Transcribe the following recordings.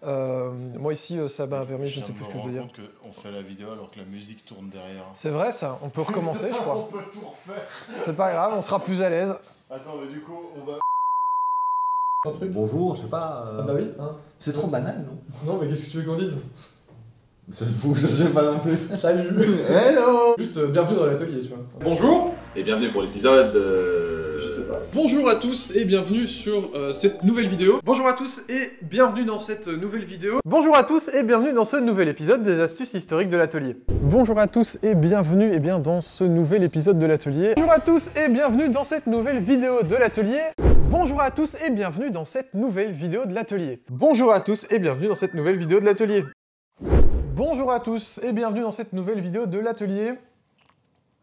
Moi ici, ça m'a permis, je ne sais plus ce que je veux dire. On fait la vidéo alors que la musique tourne derrière. C'est vrai ça, on peut recommencer je crois. On peut tout refaire. C'est pas grave, on sera plus à l'aise. Attends, mais du coup, on va... Un truc. Bonjour, je sais pas. Ah bah oui, hein. C'est trop banal, non? Non mais qu'est-ce que tu veux qu'on dise? C'est fou, je sais pas non plus. Salut. Hello. Juste bienvenue dans l'atelier, tu vois. Bonjour et bienvenue pour l'épisode... Je sais pas. Bonjour à tous et bienvenue sur cette nouvelle vidéo. Bonjour à tous et bienvenue dans cette nouvelle vidéo. Bonjour à tous et bienvenue dans ce nouvel épisode des astuces historiques de l'atelier. Bonjour à tous et bienvenue dans ce nouvel épisode de l'atelier. Bonjour à tous et bienvenue dans cette nouvelle vidéo de l'atelier. Bonjour à tous et bienvenue dans cette nouvelle vidéo de l'atelier. Bonjour à tous et bienvenue dans cette nouvelle vidéo de l'atelier. Bonjour à tous et bienvenue dans cette nouvelle vidéo de l'atelier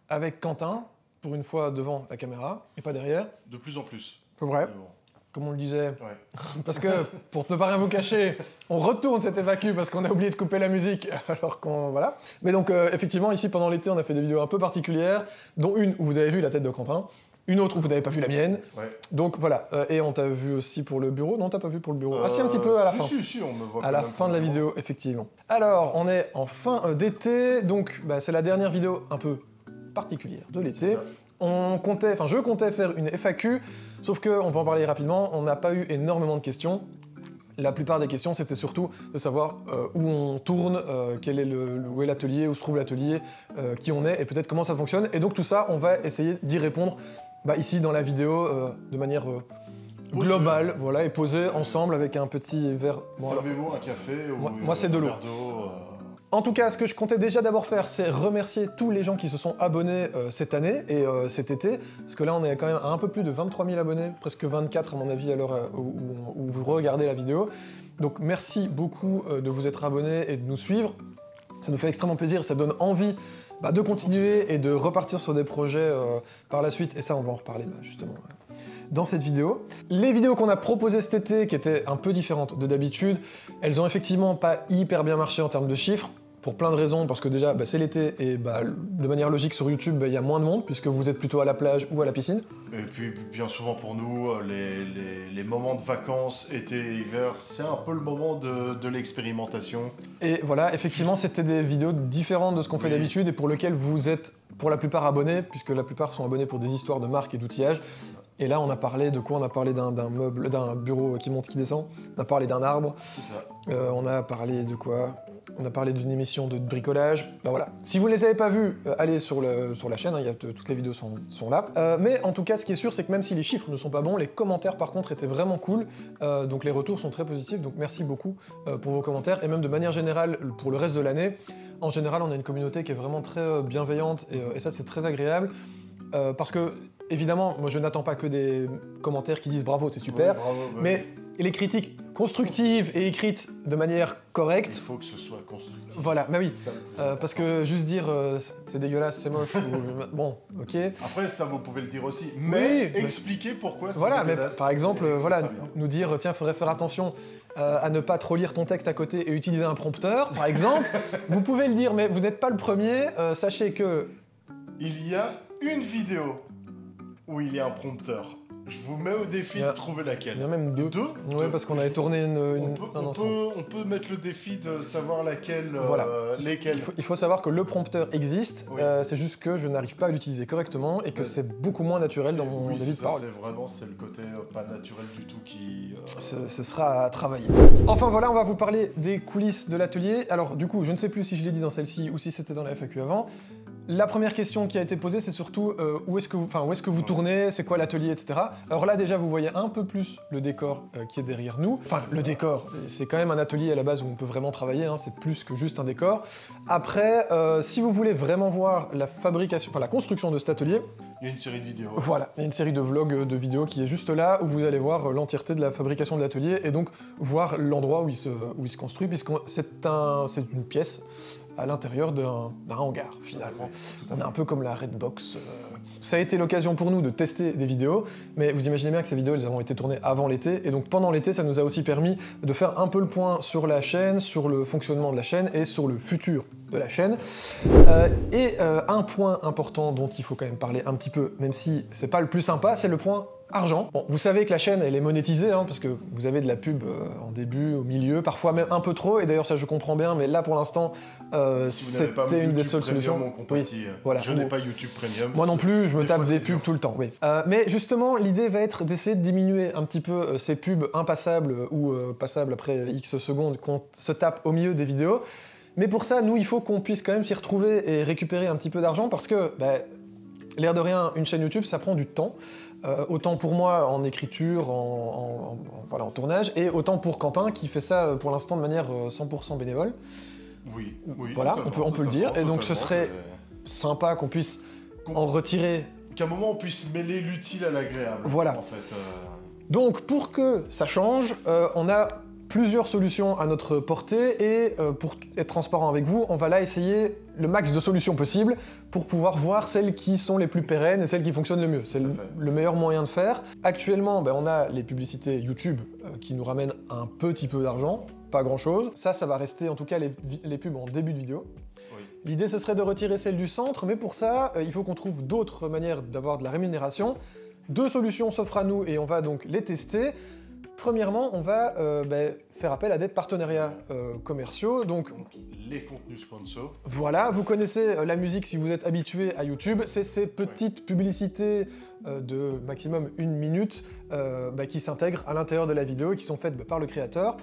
avec Quentin, pour une fois devant la caméra et pas derrière. De plus en plus. C'est vrai, Mais bon. comme on le disait. Ouais. Parce que, pour ne pas rien vous cacher, on retourne cette évacue parce qu'on a oublié de couper la musique, alors qu'on... voilà. Mais donc, effectivement, ici, pendant l'été, on a fait des vidéos un peu particulières, dont une où vous avez vu la tête de Quentin, une autre où vous n'avez pas vu la mienne. Ouais. Donc, voilà. Et on t'a vu aussi pour le bureau. Non, t'as pas vu pour le bureau. Ah si, un petit peu à la fin. Si, on me voit À la fin de la vidéo, effectivement. Alors, on est en fin d'été, donc c'est la dernière vidéo un peu particulière de l'été. Je comptais faire une FAQ, sauf que, on va en parler rapidement, on n'a pas eu énormément de questions. La plupart des questions, c'était surtout de savoir où on tourne, où est l'atelier, où se trouve l'atelier, qui on est, et peut-être comment ça fonctionne. Et donc tout ça, on va essayer d'y répondre ici dans la vidéo, de manière globale, voilà, et posée ensemble avec un petit verre. Bon, servez-vous un café ou moi, c'est de l'eau. En tout cas, ce que je comptais déjà d'abord faire, c'est remercier tous les gens qui se sont abonnés cette année et cet été, parce que là, on est quand même à un peu plus de 23 000 abonnés, presque 24 à mon avis à l'heure où vous regardez la vidéo. Donc merci beaucoup de vous être abonnés et de nous suivre. Ça nous fait extrêmement plaisir, ça donne envie de continuer et de repartir sur des projets par la suite, et ça, on va en reparler justement dans cette vidéo. Les vidéos qu'on a proposées cet été, qui étaient un peu différentes de d'habitude, elles ont effectivement pas hyper bien marché en termes de chiffres, pour plein de raisons, parce que déjà c'est l'été et de manière logique sur YouTube il y a moins de monde puisque vous êtes plutôt à la plage ou à la piscine. Et puis bien souvent pour nous, les moments de vacances, été et hiver, c'est un peu le moment de l'expérimentation. Et voilà, effectivement c'était des vidéos différentes de ce qu'on fait d'habitude et pour lesquelles vous êtes pour la plupart abonnés, puisque la plupart sont abonnés pour des histoires de marques et d'outillage. Et là, on a parlé de quoi? On a parlé d'un meuble, d'un bureau qui monte, qui descend. On a parlé d'un arbre. C'est ça. On a parlé de quoi? On a parlé d'une émission de bricolage. Voilà. Si vous ne les avez pas vus, allez sur la chaîne, toutes les vidéos sont là. Mais en tout cas, ce qui est sûr, c'est que même si les chiffres ne sont pas bons, les commentaires par contre étaient vraiment cool. Donc les retours sont très positifs. Donc merci beaucoup pour vos commentaires. Et même de manière générale, pour le reste de l'année, en général, on a une communauté qui est vraiment très bienveillante. Et ça, c'est très agréable. Parce que, évidemment, moi je n'attends pas que des commentaires qui disent bravo, c'est super, Oui, bravo, mais les critiques constructives et écrites de manière correcte. Il faut que ce soit constructif. Voilà, bah oui, parce que juste dire c'est dégueulasse, c'est moche, bon, ok. Après, ça vous pouvez le dire aussi, mais Oui, expliquer pourquoi c'est voilà, mais dégueulasse, par exemple, et voilà, c'est pas bien. nous dire tiens, faudrait faire attention à ne pas trop lire ton texte à côté et utiliser un prompteur, par exemple. Vous pouvez le dire, mais vous n'êtes pas le premier. Sachez que Il y a une vidéo où il y a un prompteur. Je vous mets au défi de trouver laquelle. il y en a même deux. Deux? Ouais, parce qu'on avait tourné un ensemble. On peut mettre le défi de savoir laquelle, Voilà. lesquelles. Il faut savoir que le prompteur existe, Oui. c'est juste que je n'arrive pas à l'utiliser correctement et que c'est beaucoup moins naturel dans mon Oui, débit de c'est ça, parole. c'est le côté pas naturel du tout qui... Ce sera à travailler. Enfin voilà, on va vous parler des coulisses de l'atelier. Alors du coup, je ne sais plus si je l'ai dit dans celle-ci ou si c'était dans la FAQ avant. La première question qui a été posée, c'est surtout où est-ce que vous tournez, c'est quoi l'atelier, etc. Alors là, déjà, vous voyez un peu plus le décor qui est derrière nous. Enfin, le décor, c'est quand même un atelier à la base où on peut vraiment travailler, hein, c'est plus que juste un décor. Après, si vous voulez vraiment voir la construction de cet atelier, Il y a une série de vidéos. voilà, il y a une série de vlogs, de vidéos qui est juste là, où vous allez voir l'entièreté de la fabrication de l'atelier, et donc voir l'endroit où il se construit, puisque c'est une pièce à l'intérieur d'un hangar, finalement. On est un peu comme la Redbox. Ça a été l'occasion pour nous de tester des vidéos, mais vous imaginez bien que ces vidéos, elles ont été tournées avant l'été, et donc pendant l'été, ça nous a aussi permis de faire un peu le point sur la chaîne, sur le fonctionnement de la chaîne, et sur le futur de la chaîne. Un point important dont il faut quand même parler un petit peu, même si c'est pas le plus sympa, c'est le point argent. Bon, vous savez que la chaîne, elle est monétisée, hein, parce que vous avez de la pub en début, au milieu, parfois même un peu trop, et d'ailleurs ça je comprends bien, mais là pour l'instant, c'était une des seules solutions. Oui, voilà. Je n'ai pas YouTube Premium. Moi non plus, je me tape des pubs tout le temps. Oui. Mais justement, l'idée va être d'essayer de diminuer un petit peu ces pubs impassables ou passables après X secondes qu'on se tape au milieu des vidéos. Mais pour ça, nous, il faut qu'on puisse quand même s'y retrouver et récupérer un petit peu d'argent parce que, l'air de rien, une chaîne YouTube, ça prend du temps. Autant pour moi en écriture, en tournage, et autant pour Quentin qui fait ça pour l'instant de manière 100% bénévole. Oui. Voilà, on peut le dire. Et donc ce serait sympa qu'on puisse en retirer. Qu'à un moment on puisse mêler l'utile à l'agréable. Voilà. En fait, Donc pour que ça change, on a plusieurs solutions à notre portée et pour être transparent avec vous, on va là essayer le max de solutions possibles pour pouvoir voir celles qui sont les plus pérennes et celles qui fonctionnent le mieux. C'est le meilleur moyen de faire. Actuellement, on a les publicités YouTube qui nous ramènent un petit peu d'argent, pas grand-chose. Ça va rester en tout cas les pubs en début de vidéo. oui. L'idée, ce serait de retirer celle du centre, mais pour ça, il faut qu'on trouve d'autres manières d'avoir de la rémunération. 2 solutions s'offrent à nous et on va donc les tester. Premièrement, on va faire appel à des partenariats commerciaux. Donc, les contenus sponsors. Voilà, vous connaissez la musique si vous êtes habitué à YouTube. C'est ces petites publicités de maximum 1 minute qui s'intègrent à l'intérieur de la vidéo et qui sont faites par le créateur.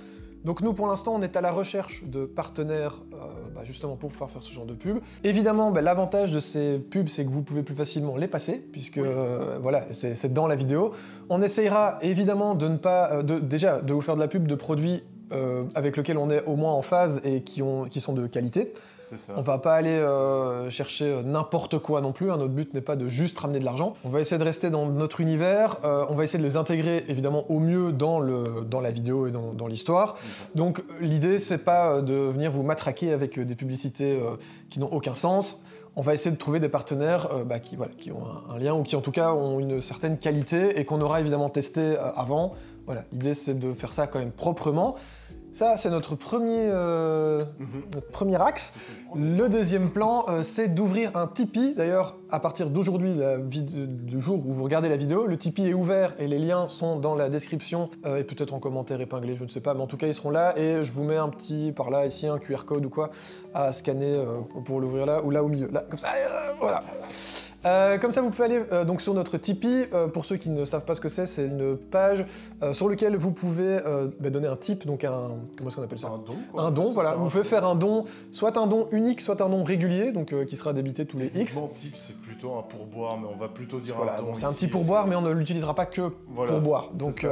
Donc nous, pour l'instant, on est à la recherche de partenaires justement pour pouvoir faire ce genre de pub. Évidemment, l'avantage de ces pubs, c'est que vous pouvez plus facilement les passer, puisque voilà, c'est dans la vidéo. On essayera évidemment de ne pas, déjà de vous faire de la pub de produits avec lesquels on est au moins en phase et qui sont de qualité. C'est ça. On va pas aller chercher n'importe quoi non plus, hein. Notre but n'est pas de juste ramener de l'argent. On va essayer de rester dans notre univers, on va essayer de les intégrer évidemment au mieux dans la vidéo et dans l'histoire. Donc l'idée c'est pas de venir vous matraquer avec des publicités qui n'ont aucun sens. On va essayer de trouver des partenaires qui ont un lien ou qui en tout cas ont une certaine qualité et qu'on aura évidemment testé avant. Voilà, l'idée c'est de faire ça quand même proprement. Ça, c'est notre premier axe. Le deuxième plan, c'est d'ouvrir un Tipeee. D'ailleurs, à partir d'aujourd'hui, du jour où vous regardez la vidéo, le Tipeee est ouvert et les liens sont dans la description et peut-être en commentaire épinglé, je ne sais pas, mais en tout cas, ils seront là et je vous mets un petit, par là, ici, un QR code ou quoi, à scanner pour l'ouvrir là ou là au milieu. Là, comme ça, voilà. Comme ça, vous pouvez aller donc sur notre Tipeee. Pour ceux qui ne savent pas ce que c'est une page sur laquelle vous pouvez donner un tip, donc comment est-ce qu'on appelle ça ? Un don, quoi. Un don, voilà. Vous pouvez faire un don, soit un don unique, soit un don régulier, donc qui sera débité tous les X. Tip, c'est plutôt un pourboire, mais on va plutôt dire voilà, un don. C'est un petit pourboire, mais on ne l'utilisera pas que pour boire. Donc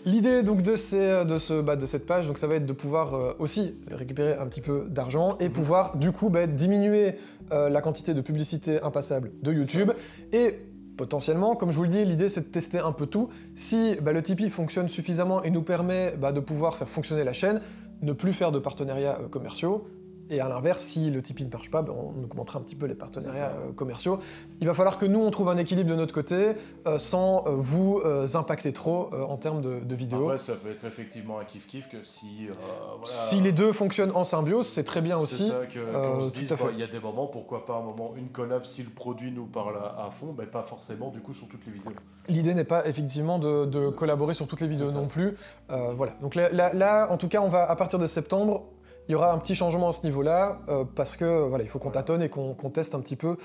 l'idée donc de cette page, donc ça va être de pouvoir aussi récupérer un petit peu d'argent et pouvoir du coup diminuer la quantité de publicité impassable de YouTube et potentiellement, comme je vous le dis, l'idée c'est de tester un peu tout. Si le Tipeee fonctionne suffisamment et nous permet de pouvoir faire fonctionner la chaîne, ne plus faire de partenariats commerciaux. Et à l'inverse, si le Tipeee ne marche pas, on augmentera un petit peu les partenariats commerciaux. Il va falloir que nous, on trouve un équilibre de notre côté, sans vous impacter trop en termes de vidéos. Après, ça peut être effectivement un kiff-kiff que si... Si les deux fonctionnent en symbiose, c'est très bien aussi. C'est ça qu'on se dise, tout à fait. Il y a des moments, pourquoi pas un moment, une collab, si le produit nous parle à fond, pas forcément du coup sur toutes les vidéos. L'idée n'est pas effectivement de collaborer sur toutes les vidéos non plus. Voilà. Donc là, en tout cas, on va, à partir de septembre, il y aura un petit changement à ce niveau-là, parce que voilà, il faut qu'on tâtonne et qu'on teste un petit peu.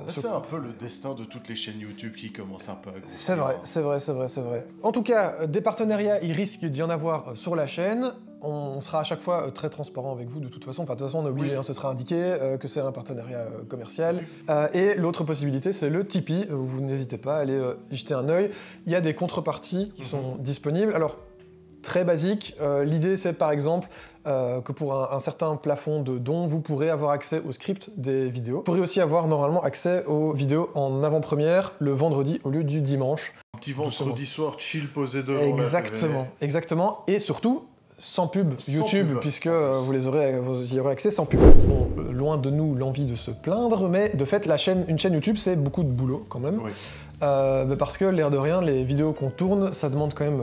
C'est un peu le destin de toutes les chaînes YouTube qui commencent un peu à C'est grossir. vrai. En tout cas, des partenariats, il risque d'y en avoir sur la chaîne. On sera à chaque fois très transparent avec vous de toute façon. Enfin, de toute façon, on est obligé, ce sera indiqué que c'est un partenariat commercial. Et l'autre possibilité, c'est le Tipeee. Vous n'hésitez pas à aller y jeter un œil. Il y a des contreparties qui sont disponibles. Alors, très basique, l'idée c'est par exemple que pour un certain plafond de dons, vous pourrez avoir accès au script des vidéos. Vous pourrez aussi avoir normalement accès aux vidéos en avant-première le vendredi au lieu du dimanche. Un petit vendredi soir chill posé devant Exactement. Et surtout, sans pub YouTube, puisque vous y aurez accès sans pub. Bon, loin de nous l'envie de se plaindre, mais de fait, une chaîne YouTube, c'est beaucoup de boulot quand même. Parce que l'air de rien, les vidéos qu'on tourne, ça demande quand même...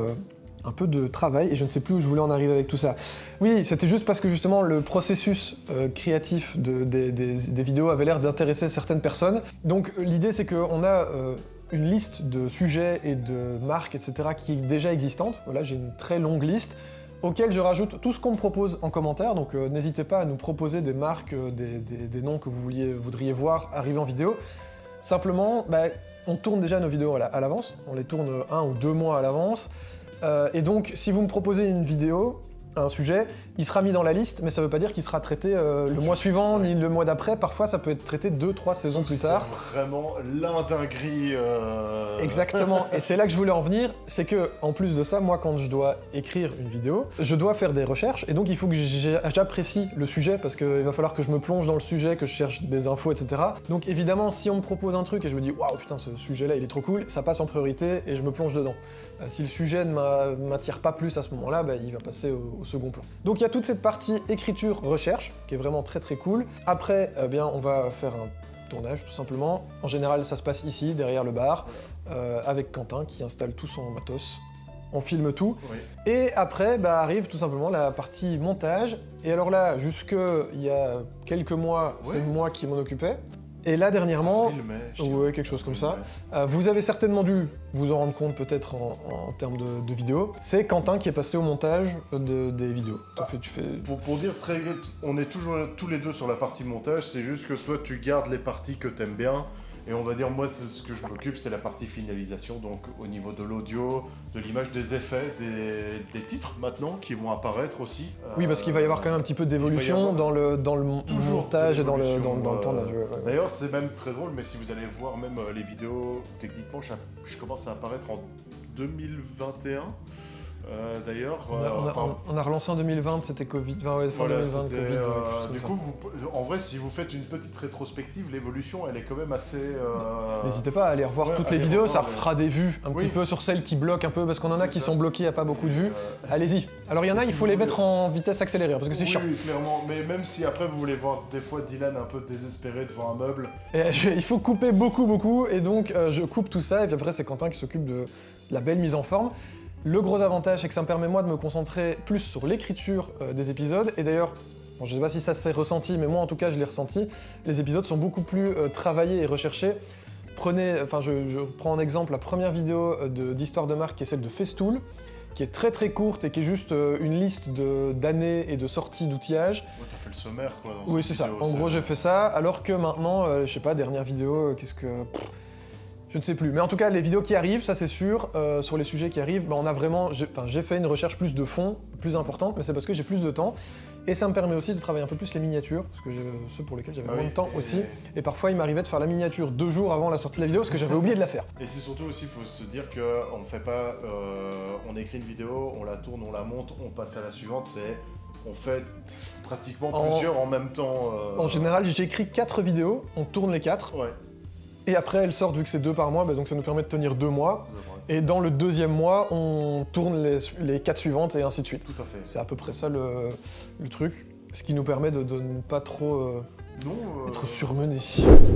un peu de travail, et je ne sais plus où je voulais en arriver avec tout ça. Oui, c'était juste parce que justement le processus créatif des vidéos avait l'air d'intéresser certaines personnes. Donc l'idée c'est qu'on a une liste de sujets et de marques, etc. qui est déjà existante. Voilà, j'ai une très longue liste auquel je rajoute tout ce qu'on me propose en commentaire, donc n'hésitez pas à nous proposer des marques, des noms que vous voudriez voir arriver en vidéo. Simplement, on tourne déjà nos vidéos à l'avance, on les tourne 1 ou 2 mois à l'avance, et donc si vous me proposez une vidéo, un sujet, il sera mis dans la liste, mais ça veut pas dire qu'il sera traité le mois suivant, ni le mois d'après, parfois ça peut être traité 2-3 saisons plus tard. C'est vraiment l'indinguerie. Exactement, et c'est là que je voulais en venir, c'est que en plus de ça, moi quand je dois écrire une vidéo, je dois faire des recherches, et donc il faut que j'apprécie le sujet, parce qu'il va falloir que je me plonge dans le sujet, que je cherche des infos, etc. Donc évidemment, si on me propose un truc et je me dis « Waouh, putain, ce sujet-là, il est trop cool », ça passe en priorité et je me plonge dedans. Si le sujet ne m'attire pas plus à ce moment-là, il va passer au second plan. Donc il y a toute cette partie écriture-recherche, qui est vraiment très très cool. Après, on va faire un tournage, tout simplement. En général, ça se passe ici, derrière le bar, avec Quentin, qui installe tout son matos. On filme tout. Oui. Et après, arrive tout simplement la partie montage. Et alors là, jusque il y a quelques mois, c'est moi qui m'en occupais. Et là, dernièrement, quelque chose comme ça, vous avez certainement dû vous en rendre compte peut-être en termes de vidéos, c'est Quentin qui est passé au montage des vidéos. Pour dire très vite, on est toujours tous les deux sur la partie montage, c'est juste que toi tu gardes les parties que t'aimes bien, et on va dire, moi, c'est ce que je m'occupe, c'est la partie finalisation, donc au niveau de l'audio, de l'image, des effets, des titres maintenant qui vont apparaître aussi. Oui, parce qu'il va y avoir quand même un petit peu d'évolution dans le montage et dans le tournage. D'ailleurs, c'est même très drôle, mais si vous allez voir même les vidéos, techniquement, je commence à apparaître en 2021. D'ailleurs, on a relancé en 2020, c'était Covid, fin 2020, Covid. Du coup, en vrai, si vous faites une petite rétrospective, l'évolution, elle est quand même assez... N'hésitez pas à aller revoir toutes les vidéos, ça refera des vues un petit peu sur celles qui bloquent un peu, parce qu'on en a qui sont bloquées, il n'y a pas beaucoup de vues. Allez-y. Alors il y en a, il faut les mettre en vitesse accélérée, parce que c'est chiant. Oui, clairement, mais même si après vous voulez voir des fois Dylan un peu désespéré devant un meuble... Il faut couper beaucoup, et donc je coupe tout ça, et puis après c'est Quentin qui s'occupe de la belle mise en forme. Le gros avantage, c'est que ça me permet moi de me concentrer plus sur l'écriture des épisodes, et d'ailleurs, je sais pas si ça s'est ressenti, mais moi en tout cas je l'ai ressenti, les épisodes sont beaucoup plus travaillés et recherchés. Je prends en exemple la première vidéo d'Histoire de marque qui est celle de Festool, qui est très courte et qui est juste une liste d'années et de sorties d'outillage. Ouais, t'as fait le sommaire quoi. Oui, c'est ça. En gros, j'ai fait ça, alors que maintenant, je sais pas, dernière vidéo, je ne sais plus, mais en tout cas les vidéos qui arrivent, ça c'est sûr, sur les sujets qui arrivent, on a vraiment, j'ai fait une recherche plus de fond, plus importante, mais c'est parce que j'ai plus de temps, et ça me permet aussi de travailler un peu plus les miniatures, parce que ceux pour lesquels j'avais moins de temps aussi, et parfois il m'arrivait de faire la miniature 2 jours avant la sortie de la vidéo, parce que j'avais oublié de la faire. Et c'est surtout aussi, il faut se dire qu'on ne fait pas, on écrit une vidéo, on la tourne, on la monte, on passe à la suivante, on fait pratiquement plusieurs en même temps. En général, j'ai écrit 4 vidéos, on tourne les 4. Ouais. Et après, elles sortent, vu que c'est 2 par mois, donc ça nous permet de tenir 2 mois. Et dans le 2e mois, on tourne les 4 suivantes et ainsi de suite. Tout à fait. C'est à peu près ça le truc. Ce qui nous permet de ne pas trop être surmené.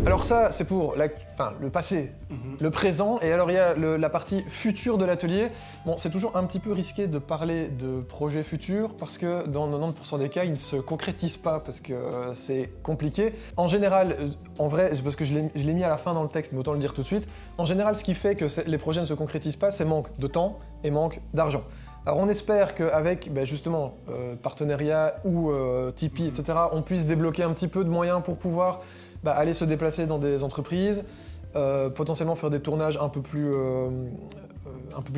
Alors ça, c'est pour le passé, le présent, et alors il y a la partie future de l'atelier. Bon, c'est toujours un petit peu risqué de parler de projets futurs, parce que dans 90% des cas, ils ne se concrétisent pas, parce que c'est compliqué. En général, en vrai, c'est parce que je l'ai mis à la fin dans le texte, mais autant le dire tout de suite, en général, ce qui fait que les projets ne se concrétisent pas, c'est manque de temps et manque d'argent. Alors on espère qu'avec justement partenariat ou Tipeee, etc., on puisse débloquer un petit peu de moyens pour pouvoir aller se déplacer dans des entreprises, potentiellement faire des tournages un peu plus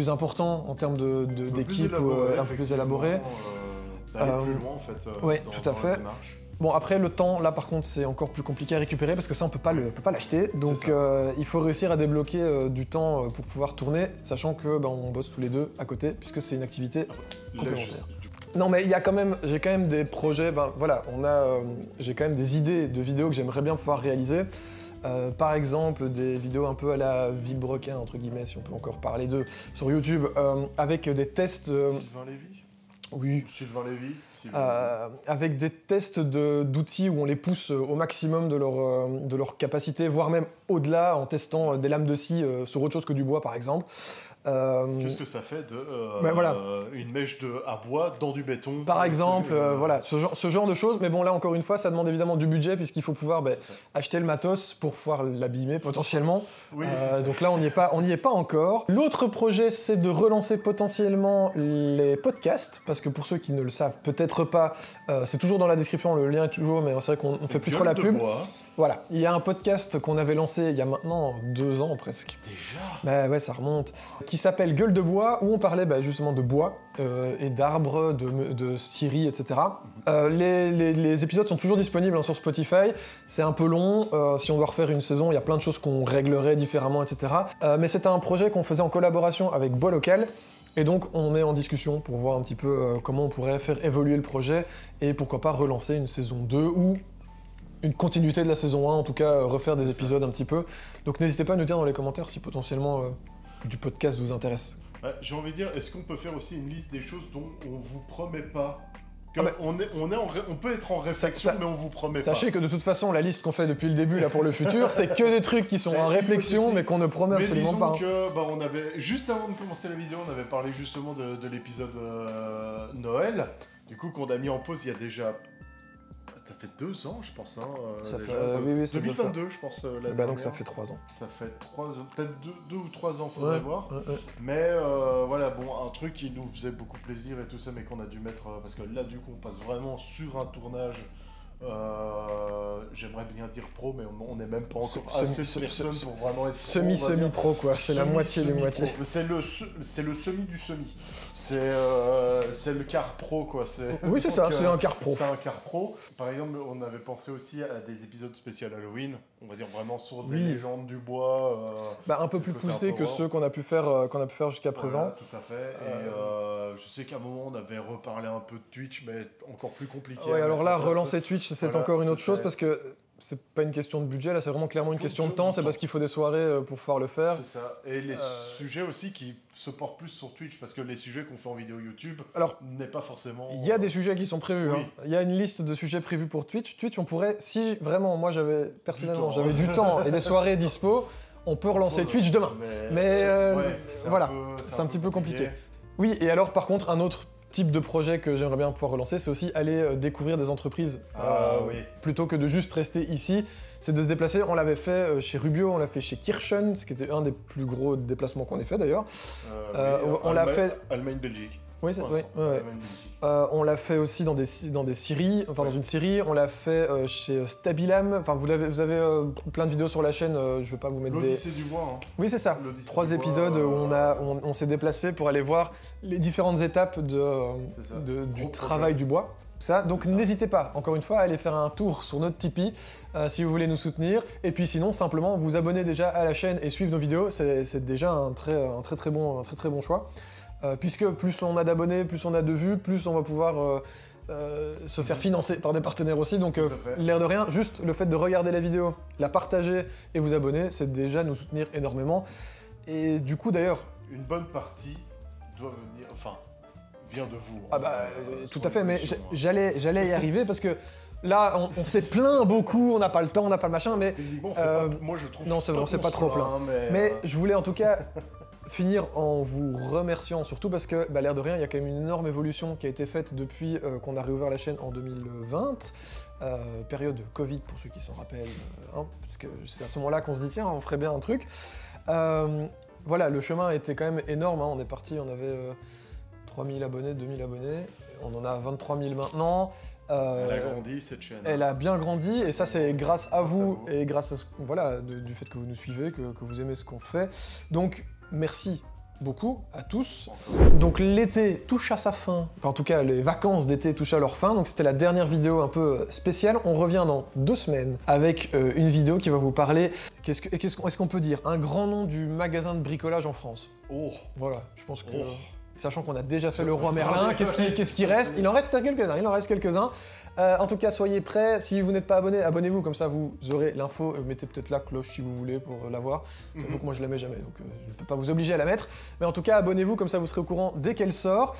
importants en termes d'équipe, un peu plus élaborés. D'aller plus loin en fait. Oui, tout à fait. Bon, après le temps, là par contre c'est encore plus compliqué à récupérer parce que ça on peut pas l'acheter, donc il faut réussir à débloquer du temps pour pouvoir tourner, sachant que on bosse tous les deux à côté puisque c'est une activité complémentaire. Non mais j'ai quand même des projets, j'ai quand même des idées de vidéos que j'aimerais bien pouvoir réaliser. Par exemple des vidéos un peu à la Vibrequin entre guillemets, si on peut encore parler d'eux, sur YouTube, avec des tests... Sylvain Lévy ? Oui. Sylvain Lévy. Avec des tests d'outils où on les pousse au maximum de leur capacité, voire même au-delà, en testant des lames de scie sur autre chose que du bois par exemple. Qu'est-ce que ça fait de voilà. une mèche à bois dans du béton Par exemple, voilà, ce genre de choses. Mais bon, là, encore une fois, ça demande évidemment du budget puisqu'il faut pouvoir acheter le matos pour pouvoir l'abîmer potentiellement. Oui. Donc là, on n'y est pas encore. L'autre projet, c'est de relancer potentiellement les podcasts, parce que pour ceux qui ne le savent peut-être pas, c'est toujours dans la description, le lien est toujours, mais c'est vrai qu'on fait plus trop la pub. Voilà, il y a un podcast qu'on avait lancé il y a maintenant 2 ans presque. Déjà? Bah ouais, ça remonte. Qui s'appelle Gueule de bois, où on parlait justement de bois et d'arbres, de scieries, etc. Les épisodes sont toujours disponibles sur Spotify. C'est un peu long. Si on doit refaire une saison, il y a plein de choses qu'on réglerait différemment, etc. Mais c'était un projet qu'on faisait en collaboration avec Bois Local. Et donc on est en discussion pour voir un petit peu comment on pourrait faire évoluer le projet et pourquoi pas relancer une saison 2 ou une continuité de la saison 1, en tout cas refaire des épisodes un petit peu. Donc n'hésitez pas à nous dire dans les commentaires si potentiellement du podcast vous intéresse. Ouais, j'ai envie de dire, est-ce qu'on peut faire aussi une liste des choses dont on vous promet pas on peut être en réflexion, mais on vous promet pas. Sachez que de toute façon, la liste qu'on fait depuis le début là pour le futur, c'est que des trucs qui sont en réflexion, mais qu'on ne promet absolument pas. Que, on avait, juste avant de commencer la vidéo, on avait parlé justement de l'épisode Noël, du coup qu'on a mis en pause il y a déjà... Ça fait 2 ans, je pense. Ça déjà, fait, oui, 2022, je pense. Donc ça fait 3 ans. Ça fait 3 ans, peut-être 2 ou 3 ans, faudrait voir. Ouais. Mais voilà, bon, un truc qui nous faisait beaucoup plaisir et tout ça, mais qu'on a dû mettre parce que là, du coup, on passe vraiment sur un tournage. J'aimerais bien dire pro, mais on n'est même pas encore assez de personnes pour vraiment être semi-pro quoi, c'est la moitié du moitié. C'est le semi du semi. C'est le quart pro quoi. Oui c'est ça, c'est un quart pro. C'est un quart pro. Par exemple, on avait pensé aussi à des épisodes spéciaux Halloween, on va dire vraiment sur des légendes du bois. Un peu plus poussés que ceux qu'on a pu faire jusqu'à présent. Tout à fait. Et je sais qu'à un moment on avait reparlé un peu de Twitch, mais encore plus compliqué. Ouais, alors là, relancer Twitch, c'est encore une autre chose parce que c'est pas une question de budget, là c'est vraiment clairement une question de temps, c'est parce qu'il faut des soirées pour pouvoir le faire. C'est ça, et les sujets aussi qui se portent plus sur Twitch, parce que les sujets qu'on fait en vidéo YouTube n'est pas forcément... Il y a des sujets qui sont prévus, oui. Il y a une liste de sujets prévus pour Twitch. Twitch, on pourrait, si vraiment moi j'avais du temps et des soirées dispo, on peut relancer Twitch demain. Mais voilà, c'est un petit peu compliqué. Oui, et alors par contre, un autre type de projet que j'aimerais bien pouvoir relancer, c'est aussi aller découvrir des entreprises plutôt que de juste rester ici. C'est de se déplacer. On l'avait fait chez Rubio, on l'a fait chez Kirchen, ce qui était un des plus gros déplacements qu'on ait fait d'ailleurs. On l'a fait. Allemagne-Belgique. Oui, on l'a fait aussi dans des séries, dans une série. On l'a fait chez Stabilam. Enfin, vous avez plein de vidéos sur la chaîne. Je vais pas vous mettre L'Odyssée du bois. Hein. Oui, c'est ça. 3 épisodes où on s'est déplacé pour aller voir les différentes étapes du travail du bois. Donc n'hésitez pas, encore une fois, à aller faire un tour sur notre Tipeee si vous voulez nous soutenir. Et puis sinon, simplement, vous abonner déjà à la chaîne et suivre nos vidéos. C'est déjà un très bon choix. Puisque plus on a d'abonnés, plus on a de vues, plus on va pouvoir se faire financer par des partenaires aussi. Donc l'air de rien, juste le fait de regarder la vidéo, la partager et vous abonner, c'est déjà nous soutenir énormément. Et du coup d'ailleurs... Une bonne partie doit venir... vient de vous. Tout à fait, mais j'allais y arriver parce que là, on s'est plaint beaucoup, on n'a pas le temps, on n'a pas le machin, mais... moi je trouve... Non, c'est vrai, on s'est pas trop plaint. Mais je voulais en tout cas finir en vous remerciant, surtout parce que, l'air de rien, il y a quand même une énorme évolution qui a été faite depuis qu'on a réouvert la chaîne en 2020, période Covid pour ceux qui s'en rappellent, parce que c'est à ce moment-là qu'on se dit, tiens, on ferait bien un truc. Voilà, le chemin était quand même énorme, on est parti, on avait 3000 abonnés, 2000 abonnés, on en a 23 000 maintenant. Elle a grandi cette chaîne. Elle a bien grandi et ça c'est grâce à vous et grâce à du fait que vous nous suivez, que vous aimez ce qu'on fait. Donc merci beaucoup à tous. Donc l'été touche à sa fin, enfin en tout cas les vacances d'été touchent à leur fin, donc c'était la dernière vidéo un peu spéciale. On revient dans 2 semaines avec une vidéo qui va vous parler, est-ce qu'on peut dire, un grand nom du magasin de bricolage en France. Voilà, je pense que... Sachant qu'on a déjà fait le Roi Merlin, qu'est-ce qui reste? Il en reste quelques-uns, en tout cas, soyez prêts. Si vous n'êtes pas abonné, abonnez-vous, comme ça vous aurez l'info. Mettez peut-être la cloche si vous voulez pour l'avoir. J'avoue que moi je la mets jamais, donc je ne peux pas vous obliger à la mettre. Mais en tout cas, abonnez-vous, comme ça vous serez au courant dès qu'elle sort.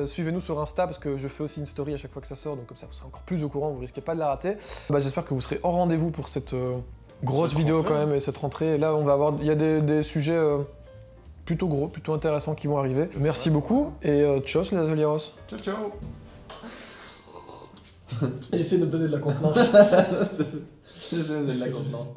Suivez-nous sur Insta, parce que je fais aussi une story à chaque fois que ça sort, donc comme ça vous serez encore plus au courant, vous risquez pas de la rater. J'espère que vous serez en rendez-vous pour cette grosse vidéo quand même, et cette rentrée. Et là, il y a des sujets... plutôt gros, plutôt intéressants qui vont arriver. Merci beaucoup et tchuss les Azolieros. Ciao, ciao. Essaye de me donner de la contenance. J'essaie de donner de la contenance.